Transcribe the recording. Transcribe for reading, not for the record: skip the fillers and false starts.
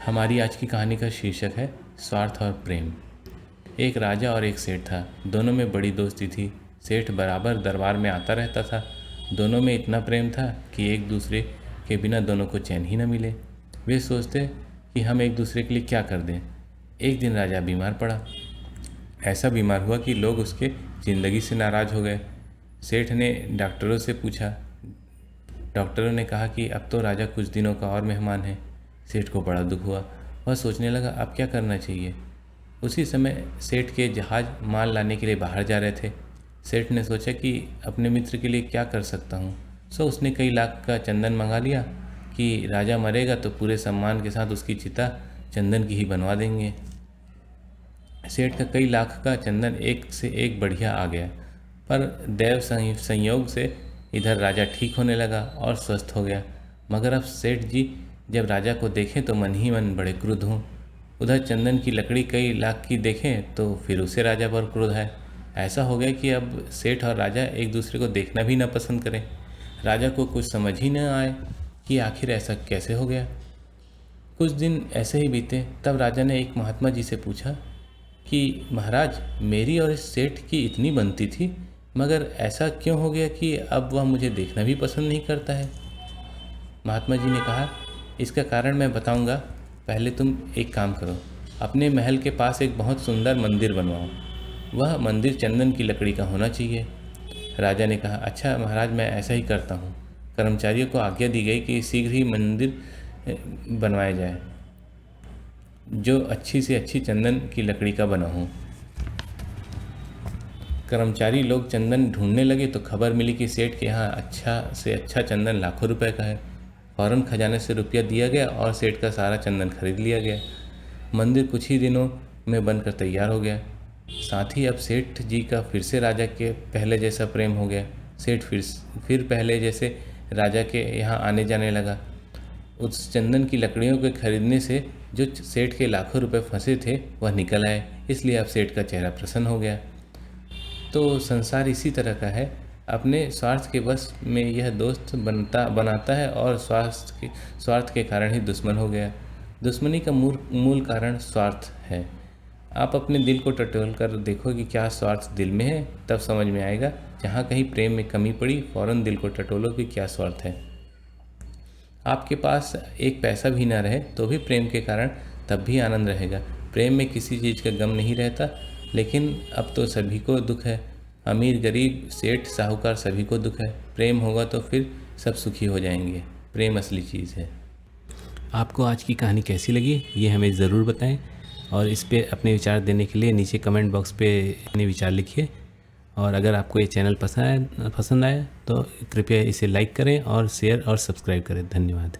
हमारी आज की कहानी का शीर्षक है स्वार्थ और प्रेम। एक राजा और एक सेठ था। दोनों में बड़ी दोस्ती थी। सेठ बराबर दरबार में आता रहता था। दोनों में इतना प्रेम था कि एक दूसरे के बिना दोनों को चैन ही न मिले। वे सोचते कि हम एक दूसरे के लिए क्या कर दें। एक दिन राजा बीमार पड़ा। ऐसा बीमार हुआ कि लोग उसके ज़िंदगी से नाराज़ हो गए। सेठ ने डॉक्टरों से पूछा। डॉक्टरों ने कहा कि अब तो राजा कुछ दिनों का और मेहमान है। सेठ को बड़ा दुख हुआ। वह सोचने लगा अब क्या करना चाहिए। उसी समय सेठ के जहाज़ माल लाने के लिए बाहर जा रहे थे। सेठ ने सोचा कि अपने मित्र के लिए क्या कर सकता हूँ। सो उसने कई लाख का चंदन मंगा लिया कि राजा मरेगा तो पूरे सम्मान के साथ उसकी चिता चंदन की ही बनवा देंगे। सेठ का कई लाख का चंदन एक से एक बढ़िया आ गया, पर दैव संयोग से इधर राजा ठीक होने लगा और स्वस्थ हो गया। मगर अब सेठ जी जब राजा को देखें तो मन ही मन बड़े क्रुद्ध हों। उधर चंदन की लकड़ी कई लाख की देखें तो फिर उसे राजा पर क्रोध है। ऐसा हो गया कि अब सेठ और राजा एक दूसरे को देखना भी न पसंद करें। राजा को कुछ समझ ही न आए कि आखिर ऐसा कैसे हो गया। कुछ दिन ऐसे ही बीते, तब राजा ने एक महात्मा जी से पूछा कि महाराज, मेरी और इस सेठ की इतनी बनती थी, मगर ऐसा क्यों हो गया कि अब वह मुझे देखना भी पसंद नहीं करता है। महात्मा जी ने कहा, इसका कारण मैं बताऊंगा। पहले तुम एक काम करो, अपने महल के पास एक बहुत सुंदर मंदिर बनवाओ। वह मंदिर चंदन की लकड़ी का होना चाहिए। राजा ने कहा, अच्छा महाराज, मैं ऐसा ही करता हूँ। कर्मचारियों को आज्ञा दी गई कि शीघ्र ही मंदिर बनवाया जाए जो अच्छी से अच्छी चंदन की लकड़ी का बना हो। कर्मचारी लोग चंदन ढूंढने लगे तो खबर मिली कि सेठ के यहाँ अच्छा से अच्छा चंदन लाखों रुपए का है। फौरन खजाने से रुपया दिया गया और सेठ का सारा चंदन खरीद लिया गया। मंदिर कुछ ही दिनों में बनकर तैयार हो गया। साथ ही अब सेठ जी का फिर से राजा के पहले जैसा प्रेम हो गया। सेठ फिर पहले जैसे राजा के यहाँ आने जाने लगा। उस चंदन की लकड़ियों के खरीदने से जो सेठ के लाखों रुपए फंसे थे वह निकल आए, इसलिए अब सेठ का चेहरा प्रसन्न हो गया। तो संसार इसी तरह का है। अपने स्वार्थ के वश में यह दोस्त बनाता है और स्वार्थ के कारण ही दुश्मन हो गया। दुश्मनी का मूल कारण स्वार्थ है। आप अपने दिल को टटोल कर देखो कि क्या स्वार्थ दिल में है, तब समझ में आएगा। जहाँ कहीं प्रेम में कमी पड़ी, फौरन दिल को टटोलो कि क्या स्वार्थ है। आपके पास एक पैसा भी ना रहे तो भी प्रेम के कारण तब भी आनंद रहेगा। प्रेम में किसी चीज़ का गम नहीं रहता। लेकिन अब तो सभी को दुख है। अमीर गरीब सेठ साहूकार सभी को दुख है। प्रेम होगा तो फिर सब सुखी हो जाएंगे। प्रेम असली चीज़ है। आपको आज की कहानी कैसी लगी ये हमें ज़रूर बताएं, और इस पे अपने विचार देने के लिए नीचे कमेंट बॉक्स पे अपने विचार लिखिए। और अगर आपको ये चैनल पसंद आया तो कृपया इसे लाइक करें और शेयर और सब्सक्राइब करें। धन्यवाद।